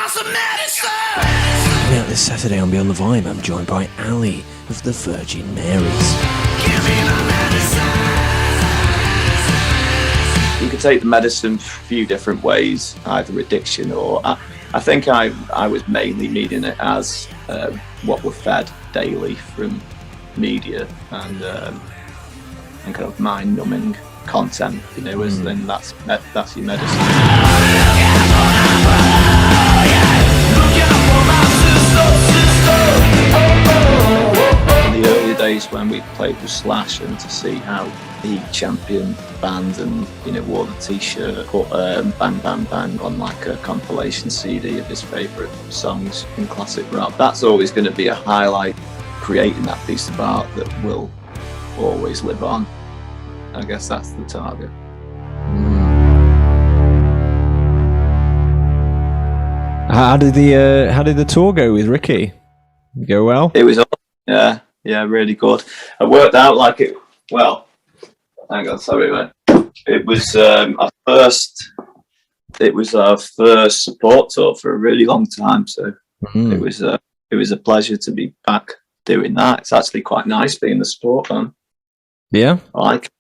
Coming out this Saturday on Beyond the Vibe, I'm joined by Ali of the Virginmarys. You could take the medicine a few different ways, either addiction or I think I was mainly meaning it as what we're fed daily from media and kind of mind-numbing content, you know, as then that's your medicine. In the earlier days when we played with Slash, and to see how he championed bands and, you know, wore the t-shirt, put Bang Bang Bang on like a compilation CD of his favourite songs in classic rock, that's always going to be a highlight, creating that piece of art that will always live on. I guess that's the target. How did the tour go with Ricky? Go well? It was, yeah, really good. It worked out like it. Well, hang on, sorry, mate. It was our first support tour for a really long time, so it was a pleasure to be back doing that. It's actually quite nice being the support band. Yeah, I like it.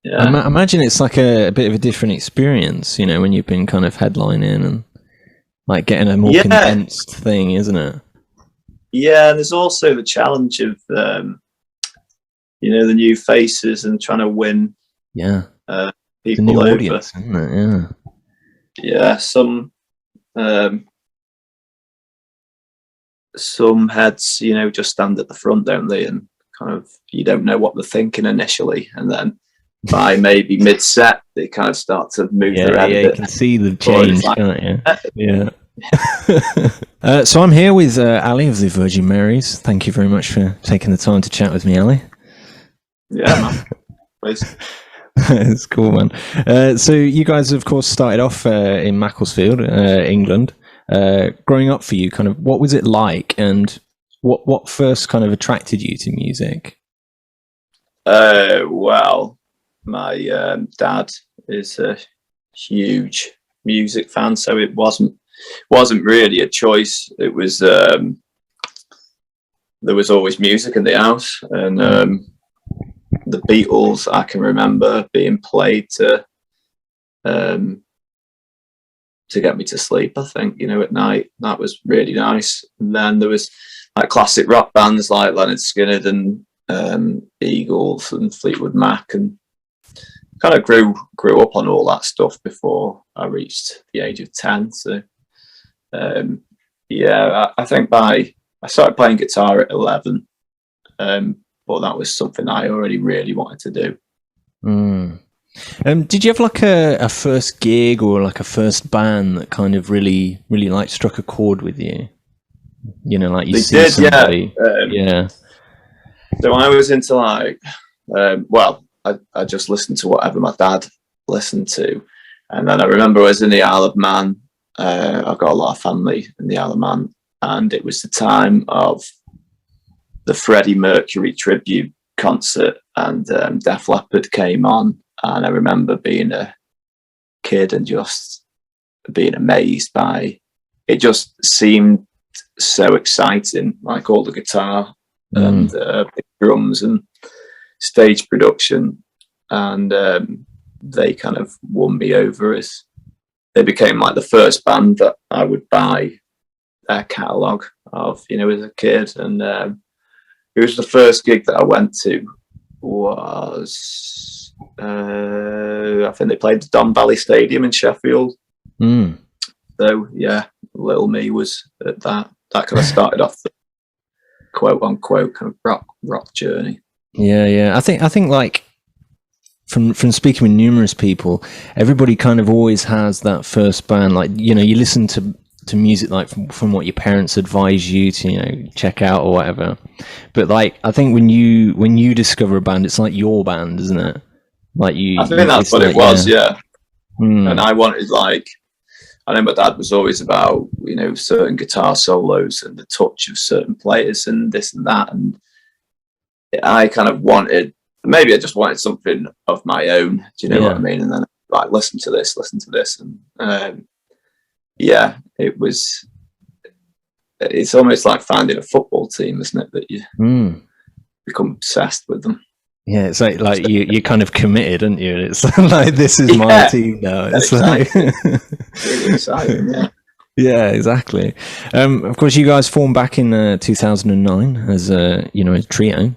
Yeah. I imagine it's like a bit of a different experience, you know, when you've been kind of headlining and like getting a more condensed thing, isn't it? Yeah, and there's also the challenge of, you know, the new faces and trying to win people the new over. Audience, isn't it? Yeah, some heads, you know, just stand at the front, don't they? And kind of, you don't know what they're thinking initially, and then by maybe mid-set, they kind of start to move their head a bit. You can see the change, can't you? Yeah. So I'm here with Ali of the Virginmarys. Thank you very much for taking the time to chat with me, Ali. Yeah, man. Please. It's cool, man. So you guys, of course, started off in Macclesfield, England. Growing up for you, kind of, what was it like, and what first kind of attracted you to music? Well, my dad is a huge music fan, so it wasn't really a choice. It was there was always music in the house, and the Beatles, I can remember being played to get me to sleep, I think, you know, at night. That was really nice. And then there was like classic rock bands like Leonard Skinner and Eagles and Fleetwood Mac, and kind of grew up on all that stuff before I reached the age of 10. So I think I started playing guitar at 11, but that was something I already really wanted to do. Did you have like a first gig or like a first band that kind of really like struck a chord with you? You know, like you see somebody. Yeah. So I was into like, I just listened to whatever my dad listened to, and then I remember I was in the Isle of Man. I've got a lot of family in the Isle of Man, and it was the time of the Freddie Mercury tribute concert, and Def Leppard came on, and I remember being a kid and just being amazed by it. Just seemed so exciting, like all the guitar and the drums and stage production, and they kind of won me over as they became like the first band that I would buy their catalogue of, you know, as a kid. And it was the first gig that I went to was I think they played the Don Valley Stadium in Sheffield. So yeah, little me was at that kind of started off the quote unquote kind of rock journey. I think like from speaking with numerous people, everybody kind of always has that first band. Like, you know, you listen to music like from what your parents advise you to, you know, check out or whatever. But like, I think when you discover a band, it's like your band, isn't it? Like I think that's what it was, yeah. And I wanted, like, I know my dad was always about, you know, certain guitar solos and the touch of certain players and this and that, and I kind of wanted, maybe I just wanted something of my own, do you know what I mean? And then like listen to this, and it was it's almost like finding a football team, isn't it? That you become obsessed with them. Yeah, it's like you're kind of committed, aren't you? It's like, this is my team now. It's like really exciting, yeah. Yeah, exactly. Of course, you guys formed back in 2009 as a trio.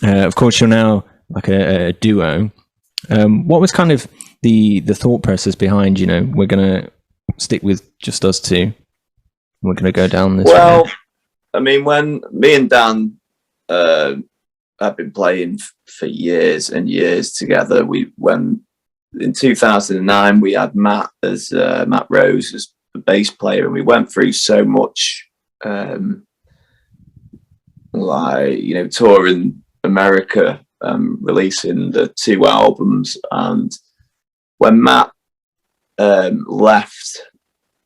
Of course, you're now like a duo. What was kind of the thought process behind, we're going to stick with just us two? We're going to go down this way. I mean, when me and Dan have been playing for years and years together, when in 2009 we had Matt Rose as the bass player, and we went through so much, touring America, releasing the 2 albums, and when Matt left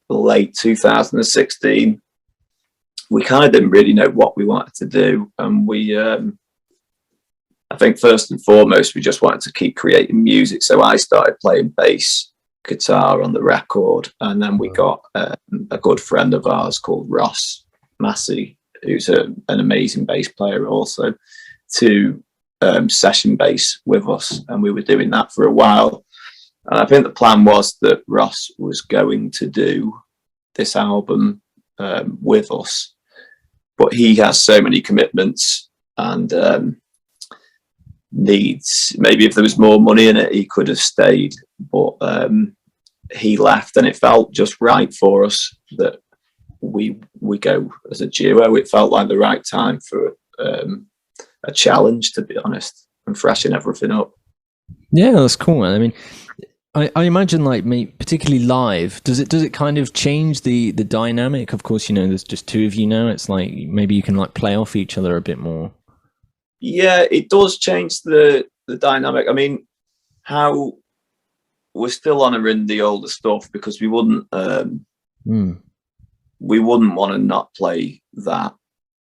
late 2016, we kind of didn't really know what we wanted to do, and we I think first and foremost we just wanted to keep creating music. So I started playing bass guitar on the record, and then we got a good friend of ours called Ross Massey, who's an amazing bass player also, to session bass with us, and we were doing that for a while. And I think the plan was that Ross was going to do this album with us, but he has so many commitments and needs. Maybe if there was more money in it, he could have stayed, but he left, and it felt just right for us that we go as a duo. It felt like the right time for a challenge, to be honest, and freshen everything up. Yeah, that's cool, man. I mean, I imagine, like, particularly live, does it kind of change the dynamic? Of course, there's just two of you now. It's like maybe you can like play off each other a bit more. Yeah, it does change the dynamic. I mean, how we're still honouring the older stuff, because we wouldn't want to not play that,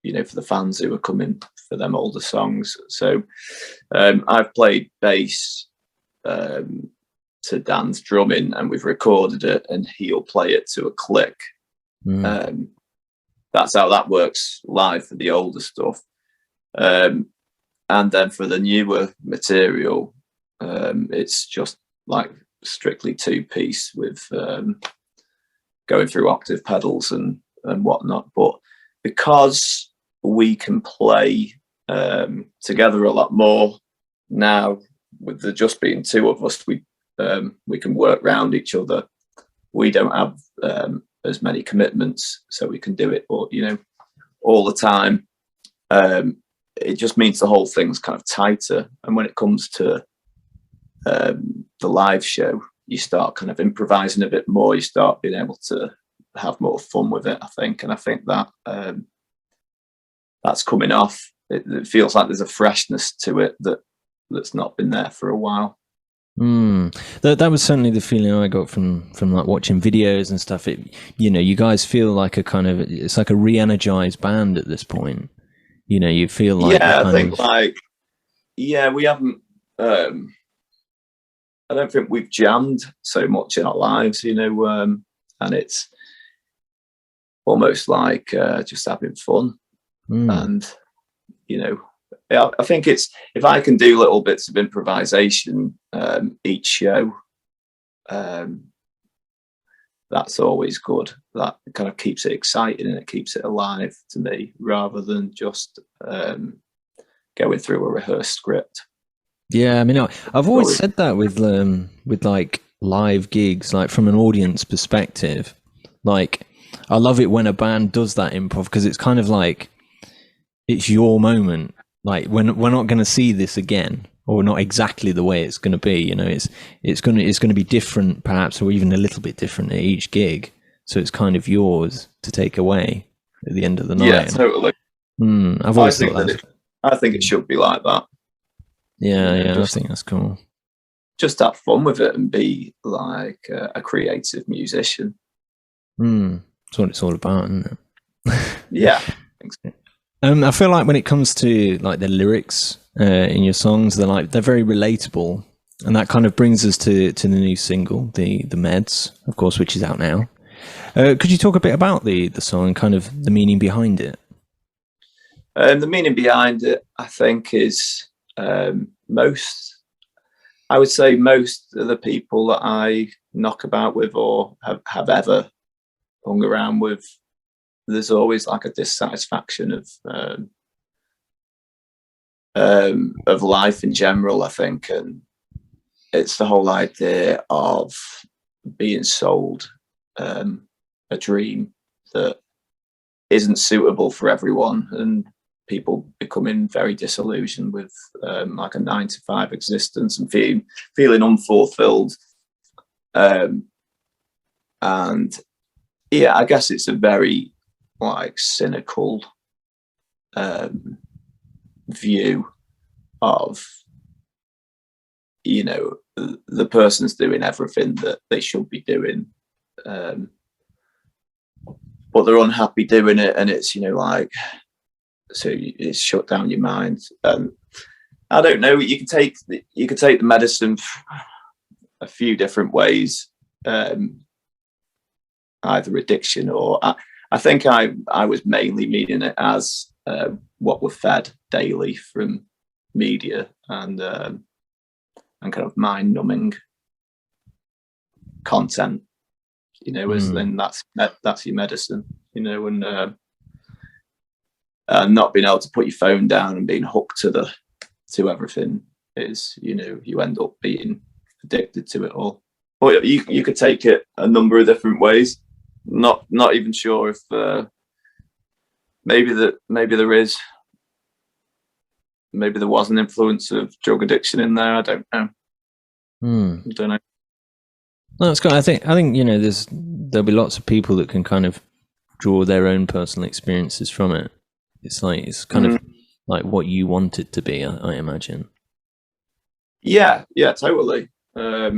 for the fans who are coming for them older songs. So I've played bass to Dan's drumming, and we've recorded it, and he'll play it to a click. That's how that works live for the older stuff. And then for the newer material, it's just like strictly 2-piece with going through octave pedals and whatnot. But because we can play together a lot more now, with there just being two of us, we can work around each other. We don't have as many commitments, so we can do it all the time. It just means the whole thing's kind of tighter, and when it comes to the live show, you start kind of improvising a bit more. You start being able to have more fun with it, I think, and I think that that's coming off. It feels like there's a freshness to it that's not been there for a while. That was certainly the feeling I got from like watching videos and stuff. You guys feel like it's like a re-energized band at this point. You feel like, I think we haven't. I don't think we've jammed so much in our lives, and it's almost like just having fun. And I think it's, if I can do little bits of improvisation each show, that's always good. That kind of keeps it exciting and it keeps it alive to me, rather than just going through a rehearsed script. Yeah, I mean, I've always said that with like live gigs, like from an audience perspective. Like, I love it when a band does that improv, because it's kind of like it's your moment. Like, we're not going to see this again, or not exactly the way it's going to be. It's going to be different, perhaps, or even a little bit different at each gig. So it's kind of yours to take away at the end of the night. Yeah, totally. I've always thought that. I think it should be like that. Yeah, I think that's cool. Just have fun with it and be like a creative musician. That's what it's all about, isn't it? Yeah, I think so. I feel like when it comes to like the lyrics in your songs, they're very relatable, and that kind of brings us to the new single, the Meds, of course, which is out now. Could you talk a bit about the song and kind of the meaning behind it? The meaning behind it, I think, is most of the people that I knock about with or have ever hung around with, there's always like a dissatisfaction of life in general, I think. And it's the whole idea of being sold a dream that isn't suitable for everyone, and people becoming very disillusioned with like a 9-to-5 existence and feeling unfulfilled. And yeah, I guess it's a very like cynical view of, you know, the person's doing everything that they should be doing, but they're unhappy doing it, and it's, you know, like, so it's shut down your mind. I don't know, you can take the medicine a few different ways, either addiction or I think I was mainly meaning it as what we're fed daily from media and kind of mind-numbing content, you know, as then that's your medicine, you know, and not being able to put your phone down and being hooked to everything is, you know, you end up being addicted to it all. But you could take it a number of different ways. Not even sure if maybe there was an influence of drug addiction in there. I don't know. I don't know. No, it's good. I think you know, there'll be lots of people that can kind of draw their own personal experiences from it. It's kind of like what you want it to be, I imagine. Yeah, totally. I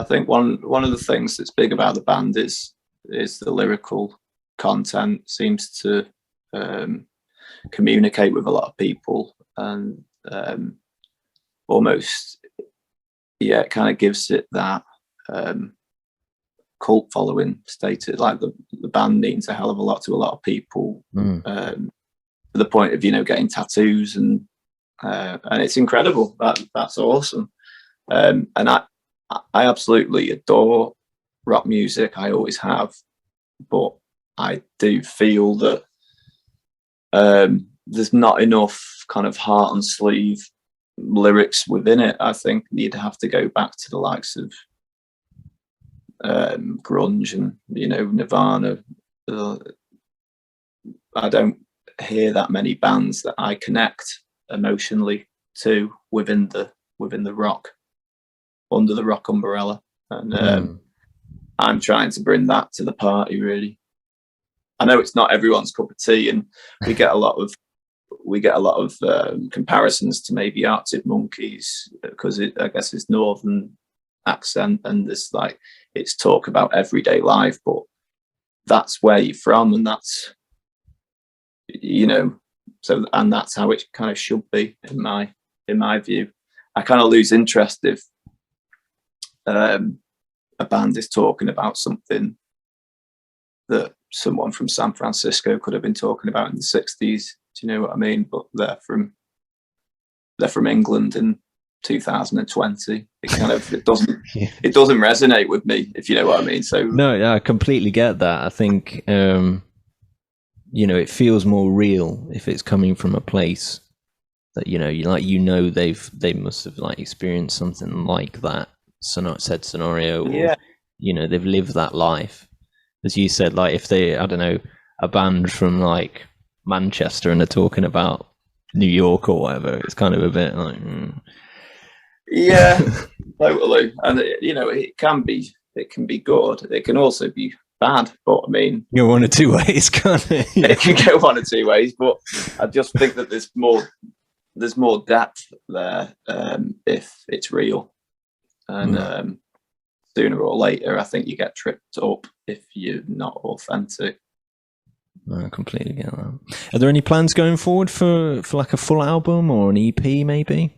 think one of the things that's big about the band is the lyrical content. Seems to communicate with a lot of people, and almost, yeah, it kind of gives it that cult following status. Like the band means a hell of a lot to a lot of people, to the point of, you know, getting tattoos and it's incredible. That's awesome. And I absolutely adore rock music. I always have, but I do feel that there's not enough kind of heart and sleeve lyrics within it. I think you'd have to go back to the likes of grunge and, you know, Nirvana. I don't hear that many bands that I connect emotionally to within the rock, under the rock umbrella, and I'm trying to bring that to the party, really. I know it's not everyone's cup of tea, and we get a lot of comparisons to maybe Arctic Monkeys, because I guess it's northern accent and this, like, it's talk about everyday life, but that's where you're from, and that's, you know, so, and that's how it kind of should be in my view. I kind of lose interest if a band is talking about something that someone from San Francisco could have been talking about in the 60s. Do you know what I mean? But they're from England in 2020. It kind of it doesn't resonate with me, if you know what I mean. So no, yeah, I completely get that. I think you know, it feels more real if it's coming from a place that, you know, they must have like experienced something like that said scenario, or, you know, they've lived that life. As you said, like if they, I don't know, a band from like Manchester and they're talking about New York or whatever, it's kind of a bit like yeah, totally. And you know, it can be good, it can also be bad, but I mean, go one or two ways, can't it? Yeah. It can go one or two ways, but I just think that there's more depth there if it's real, and sooner or later I think you get tripped up if you're not authentic. I completely get that. Are there any plans going forward for like a full album or an EP maybe?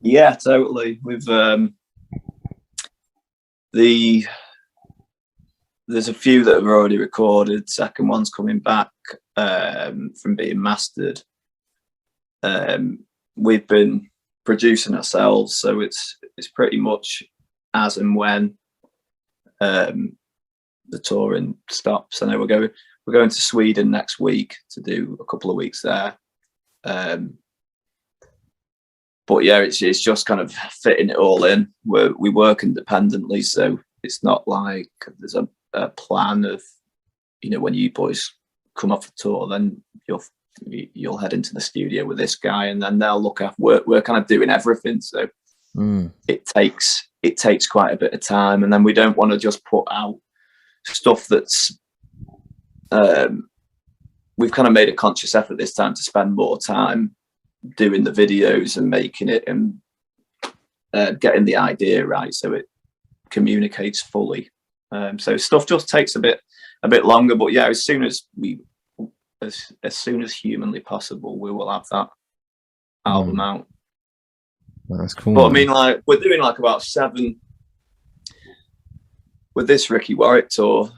Yeah, totally. We've the there's a few that have already recorded. Second one's coming back from being mastered. We've been producing ourselves, so it's pretty much as and when the touring stops. I know we're going to Sweden next week to do a couple of weeks there. But yeah, it's just kind of fitting it all in. We work independently, so it's not like there's a plan of, you know, when you boys come off the tour, then you'll head into the studio with this guy, and then they'll look after. We're kind of doing everything, so it takes quite a bit of time, and then we don't want to just put out stuff that's. We've kind of made a conscious effort this time to spend more time doing the videos and making it and getting the idea right, so it communicates fully. So stuff just takes a bit longer, but yeah, as soon as humanly possible, we will have that album out. That's cool. But I mean, like, we're doing like about 7 with this Ricky Warwick tour.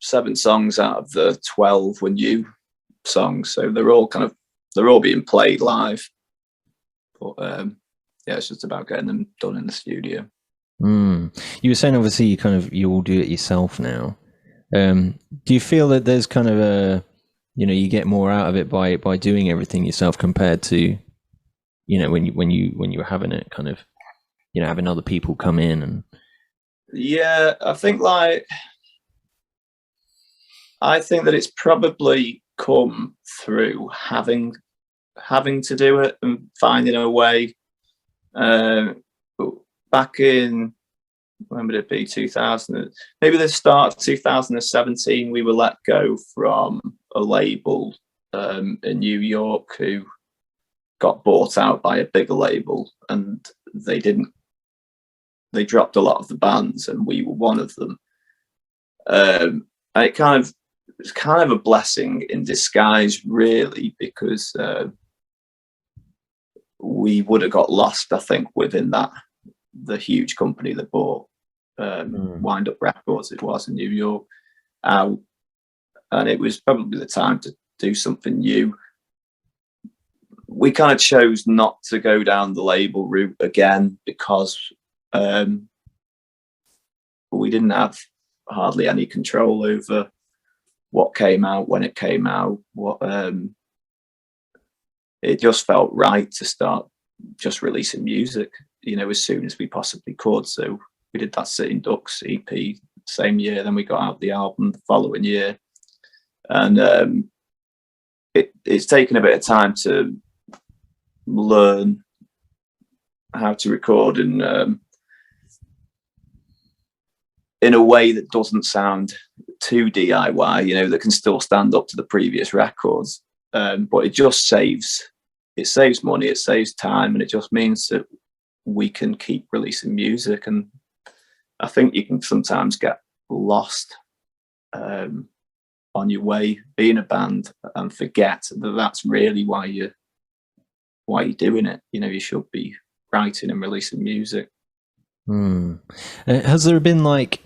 7 songs out of the 12 were new songs, so they're all being played live. But yeah, it's just about getting them done in the studio. You were saying obviously you all do it yourself now. Do you feel that there's kind of a, you know, you get more out of it by doing everything yourself compared to, you know, when you were having it kind of, you know, having other people come in and. Yeah, I think that it's probably come through having to do it and finding a way. Back in, when would it be, 2000, maybe the start of 2017, we were let go from a label in New York who got bought out by a bigger label, and they dropped a lot of the bands, and we were one of them. And it's kind of a blessing in disguise, really, because we would have got lost, I think, within the huge company that bought Wind Up Records, it was in New York. And it was probably the time to do something new. We kind of chose not to go down the label route again because we didn't have hardly any control over what came out, when it came out. It just felt right to start just releasing music, you know, as soon as we possibly could. So we did that Sitting Ducks EP same year, then we got out the album the following year. And it's taken a bit of time to learn how to record in a way that doesn't sound too DIY, you know, that can still stand up to the previous records. But it just saves money, it saves time, and it just means that we can keep releasing music. And I think you can sometimes get lost on your way being a band and forget that that's really why you're doing it. You know, you should be writing and releasing music. Has there been like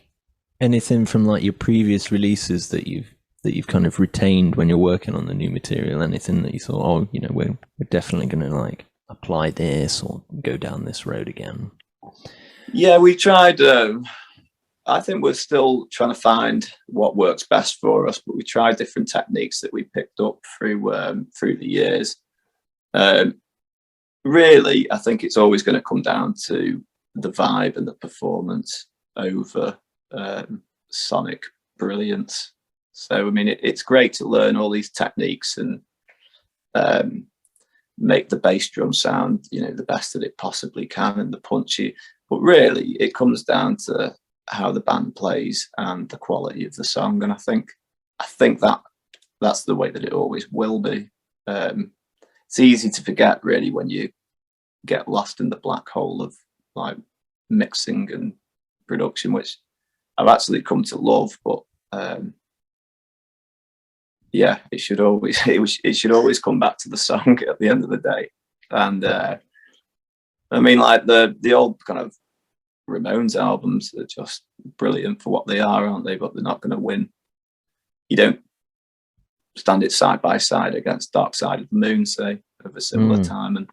anything from like your previous releases that you've kind of retained when you're working on the new material? Anything that you thought, oh, you know, we're definitely going to like apply this or go down this road again? Yeah, we tried. I think we're still trying to find what works best for us, but we tried different techniques that we picked up through the years. Really, I think it's always going to come down to the vibe and the performance over sonic brilliance. So, I mean, it's great to learn all these techniques and make the bass drum sound, you know, the best that it possibly can, and the punchy. But really, it comes down to how the band plays and the quality of the song. And I think that's the way that it always will be. It's easy to forget, really, when you get lost in the black hole of like mixing and production, which I've actually come to love. But yeah, it should always come back to the song at the end of the day. And I mean, like the old kind of Ramones albums are just brilliant for what they are, aren't they? But they're not going to win. You don't stand it side by side against Dark Side of the Moon, say, of a similar time. And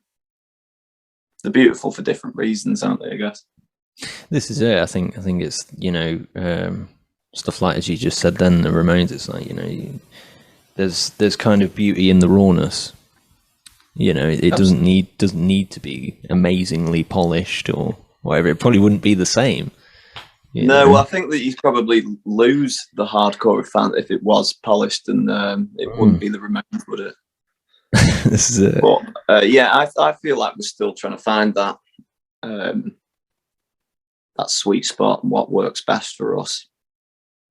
they're beautiful for different reasons, aren't they, I guess? This is it. I think it's, you know, stuff like, as you just said then, the Ramones, it's like, you know, there's kind of beauty in the rawness. You know, it doesn't need to be amazingly polished or whatever. It probably wouldn't be the same. No, I think that you'd probably lose the hardcore fan if it was polished, and it wouldn't be the Ramones, would it? This is it. But yeah, I feel like we're still trying to find that that sweet spot and what works best for us.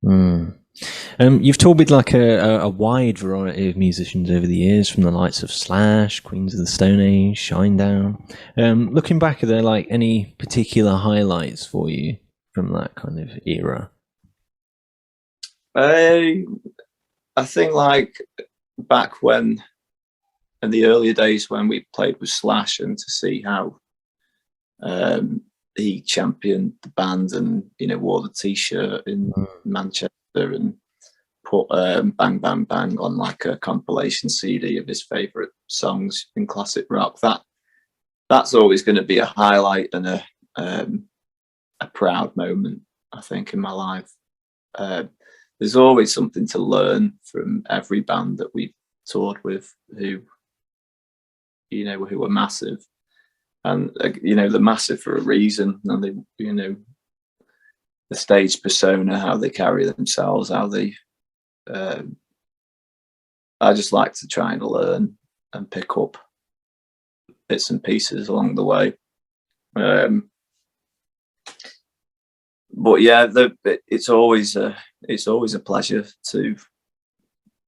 You've toured with like a wide variety of musicians over the years, from the likes of Slash, Queens of the Stone Age, Shinedown. Looking back, are there like any particular highlights for you from that kind of era? I think like back when, in the earlier days when we played with Slash, and to see how he championed the band and, you know, wore the T-shirt in Manchester and put Bang Bang Bang on like a compilation CD of his favourite songs in classic rock. That's always going to be a highlight and a proud moment, I think, in my life. There's always something to learn from every band that we've toured with who were massive. And, you know, they're massive for a reason. And they, you know, the stage persona, how they carry themselves, how they, I just like to try and learn and pick up bits and pieces along the way. But yeah, it's always a pleasure to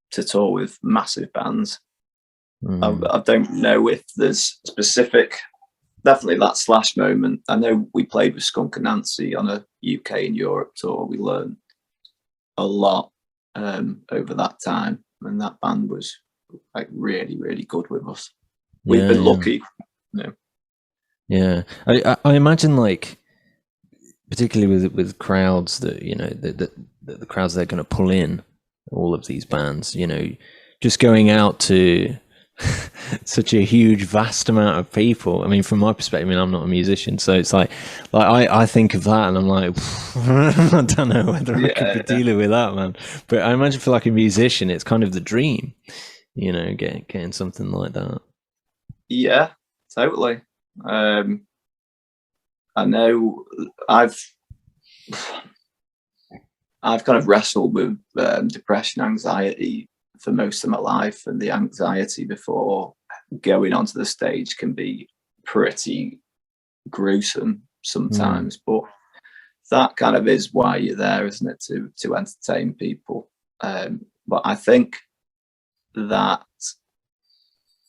tour with massive bands. I don't know if there's specific, definitely that Slash moment. I know we played with Skunk Anansie on a UK and Europe tour. We learned a lot over that time, and that band was like really, really good with us. We've been lucky. You know. Yeah, I imagine, like, particularly with crowds that, you know, the crowds they're going to pull in, all of these bands, you know, just going out to such a huge, vast amount of people. I mean, from my perspective, I mean, I'm not a musician, so it's like I think of that and I'm like, I don't know whether I could be dealing with that, man. But I imagine for like a musician, it's kind of the dream, you know, getting something like that. Yeah, totally. I know I've kind of wrestled with depression, anxiety for most of my life, and the anxiety before going onto the stage can be pretty gruesome sometimes. But that kind of is why you're there, isn't it? To entertain people. But I think that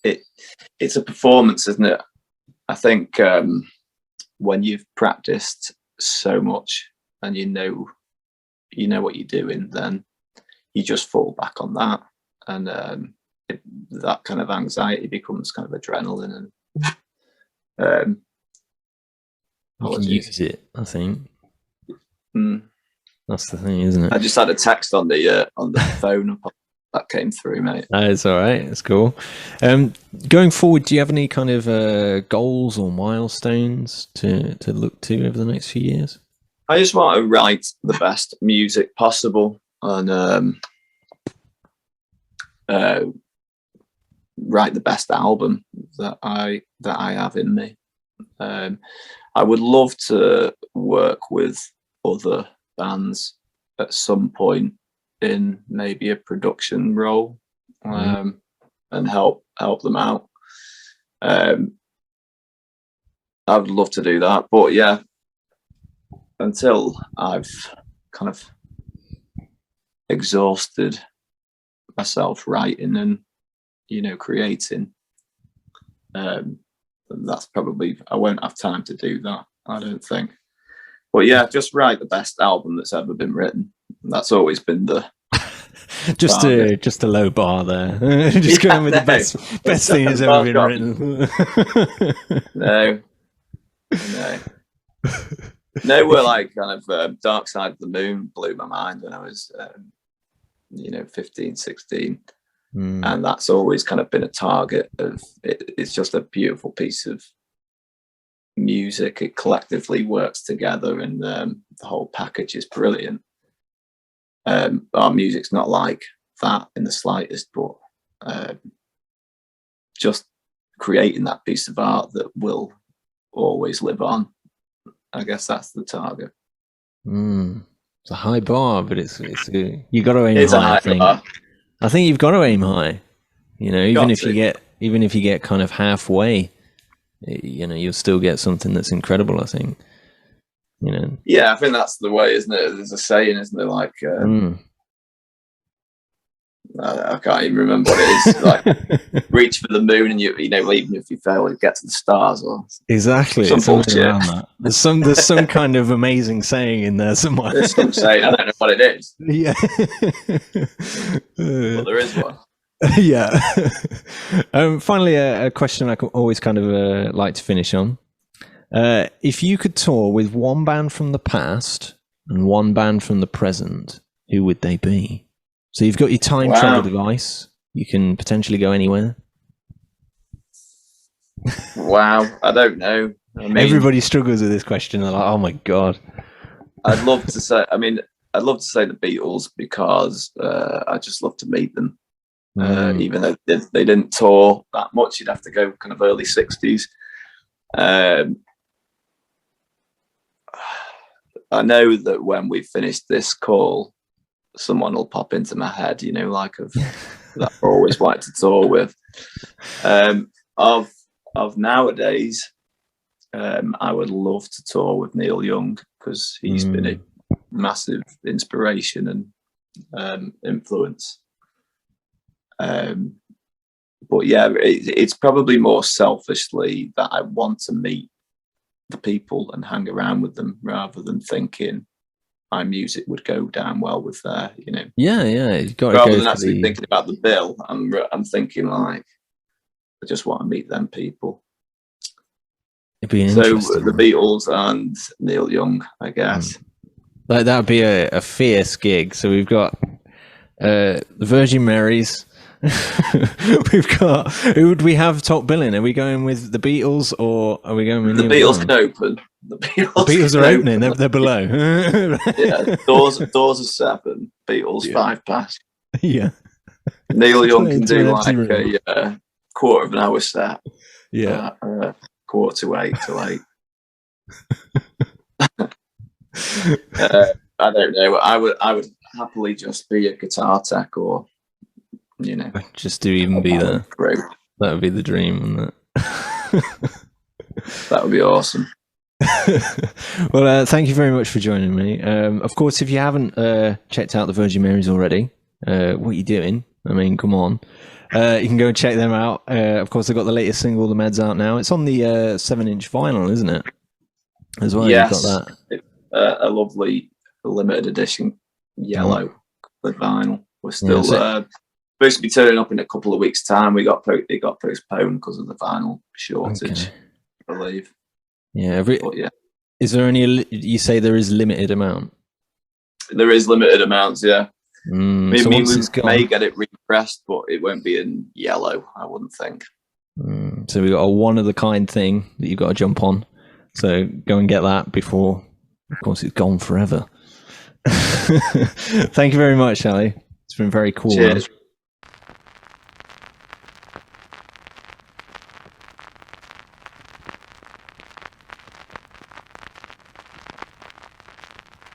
it's a performance, isn't it? I think when you've practiced so much and you know what you're doing, then you just fall back on that, and that kind of anxiety becomes kind of adrenaline, and you can use it, I think. That's the thing, isn't it? I just had a text on the phone that came through, mate. It's all right. It's cool. Going forward, do you have any kind of goals or milestones to look to over the next few years? I just want to write the best music possible, and write the best album that I have in me. I would love to work with other bands at some point in maybe a production role, and help them out. I would love to do that, but yeah, until I've kind of exhausted myself writing and, you know, creating, that's probably, I won't have time to do that, I don't think. But yeah, just write the best album that's ever been written. That's always been the just a low bar there. Just going with the best thing that's ever been written. No. No, we're like kind of Dark Side of the Moon blew my mind when I was, 15, 16. And that's always kind of been a target of it. It's just a beautiful piece of music. It collectively works together, and the whole package is brilliant. Our music's not like that in the slightest, but just creating that piece of art that will always live on. I guess that's the target. It's a high bar, but it's you got to aim It's high. a high bar. I think you've got to aim high. Even if you get kind of halfway, you'll still get something that's incredible. I think. Yeah, I think that's the way, isn't it? There's a saying, isn't there? Like, I can't even remember what it is. Like, reach for the moon, and even if you fail, you get to the stars. Or exactly, some bullshit. Around that. There's some kind of amazing saying in there somewhere. There's some saying. I don't know what it is. Yeah, but there is one. Yeah. Finally, a question I always kind of like to finish on. If you could tour with one band from the past and one band from the present, who would they be? So you've got your time travel device. You can potentially go anywhere. Wow, I don't know. Everybody struggles with this question. They're like, "Oh my god." I'd love to say the Beatles, because I just love to meet them. Even though they didn't tour that much, you'd have to go kind of early 60s. I know that when we finish this call, someone will pop into my head, like that I always wanted to tour with. Of nowadays, I would love to tour with Neil Young, because he's been a massive inspiration and influence. But yeah, it's probably more selfishly that I want to meet the people and hang around with them, rather than thinking my music would go down well with their, Yeah, you've got to rather go than actually thinking about the bill. I'm thinking like, I just want to meet them people. It'd be so interesting. The Beatles and Neil Young, I guess. Like that would be a fierce gig. So we've got the Virginmarys. We've got, who would we have top billing? Are we going with the Beatles, or are we going with the Neil Beatles? Young? Can open. The Beatles are opening. They're below. Yeah, doors are 7. Beatles 5 past. Yeah. Neil Young can do like a quarter of an hour set. Yeah. 7:45 to 8. I don't know. I would happily just be a guitar tech, or just to even be there. That would be the dream, wouldn't it? That would be awesome. Well, thank you very much for joining me. Of course, if you haven't checked out the Virginmarys already, what are you doing? I mean, come on. You can go and check them out. Of course, they've got the latest single, The Med's out now. It's on the 7-inch vinyl, isn't it? As well, yes, you've got that. It's a lovely limited edition yellow vinyl. We're still supposed to be turning up in a couple of weeks' time. It got postponed because of the vinyl shortage, I believe. Yeah, is there any? You say there is limited amount. There is limited amounts, yeah. So we may get it repressed, but it won't be in yellow, I wouldn't think. So we got a one of the kind thing that you've got to jump on. So go and get that before, of course, it's gone forever. Thank you very much, Ali. It's been very cool. Cheers.